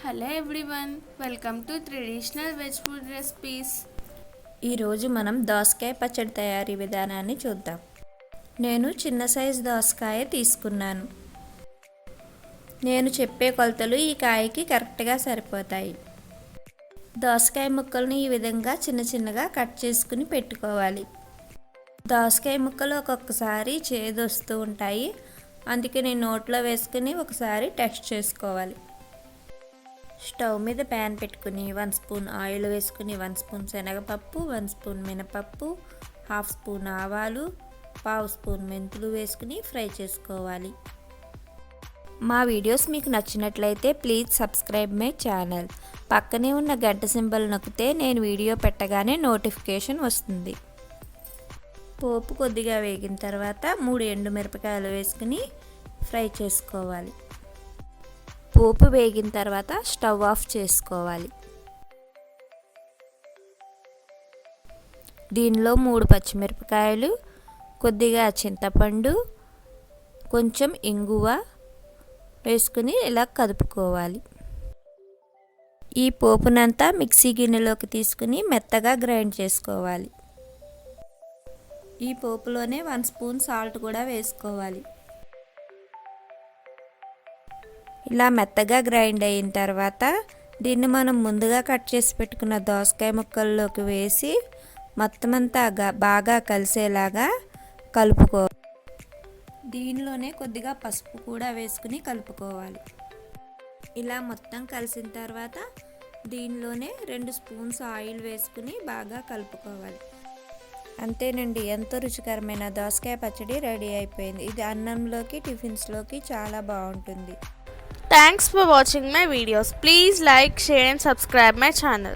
Hello everyone, welcome to traditional veg food recipes. ఈరోజు మనం దోసకాయ పచ్చడి తయారీ విధానాన్ని చూద్దాం. నేను చిన్న సైజు దోసకాయ తీసుకున్నాను. నేను చెప్పే కొలతలు ఈ కాయకి కరెక్ట్గా సరిపోతాయి. దోసకాయ ముక్కలను ఈ విధంగా చిన్న చిన్నగా కట్ చేసుకుని పెట్టుకోవాలి. దోసకాయ ముక్కలు ఒక్కొక్కసారి చేదు వస్తూ ఉంటాయి, అందుకే నేను నోట్లో వేసుకుని ఒకసారి టెస్ట్ చేసుకోవాలి. స్టవ్ మీద ప్యాన్ పెట్టుకుని 1 స్పూన్ ఆయిల్ వేసుకుని 1 స్పూన్ శనగపప్పు, 1 స్పూన్ మినపప్పు, 1/2 స్పూన్ ఆవాలు, 1/2 స్పూన్ మెంతులు వేసుకుని ఫ్రై చేసుకోవాలి. మా వీడియోస్ మీకు నచ్చినట్లయితే ప్లీజ్ సబ్స్క్రైబ్ మై ఛానల్. పక్కనే ఉన్న గంట సింబల్ నొక్కితే నేను వీడియో పెట్టగానే నోటిఫికేషన్ వస్తుంది. పోపు కొద్దిగా వేగిన తర్వాత 3 ఎండుమిరపకాయలు వేసుకుని ఫ్రై చేసుకోవాలి. పోపు వేగిన తర్వాత స్టవ్ ఆఫ్ చేసుకోవాలి. దీనిలో 3 పచ్చిమిరపకాయలు, కొద్దిగా చింతపండు, కొంచెం ఇంగువ వేసుకుని ఇలా కదుపుకోవాలి. ఈ పోపునంతా మిక్సీ గిన్నెలోకి తీసుకుని మెత్తగా గ్రైండ్ చేసుకోవాలి. ఈ పోపులోనే 1 స్పూన్ సాల్ట్ కూడా వేసుకోవాలి. ఇలా మెత్తగా గ్రైండ్ అయిన తర్వాత దీన్ని మనం ముందుగా కట్ చేసి పెట్టుకున్న దోసకాయ ముక్కల్లోకి వేసి మొత్తం అంతా బాగా కలిసేలాగా కలుపుకోవాలి. దీనిలోనే కొద్దిగా పసుపు కూడా వేసుకుని కలుపుకోవాలి. ఇలా మొత్తం కలిసిన తర్వాత దీనిలోనే 2 స్పూన్స్ ఆయిల్ వేసుకుని బాగా కలుపుకోవాలి. అంతేనండి, ఎంతో రుచికరమైన దోసకాయ పచ్చడి రెడీ అయిపోయింది. ఇది అన్నంలోకి, టిఫిన్స్లోకి చాలా బాగుంటుంది. Thanks for watching my videos. Please like, share and subscribe my channel.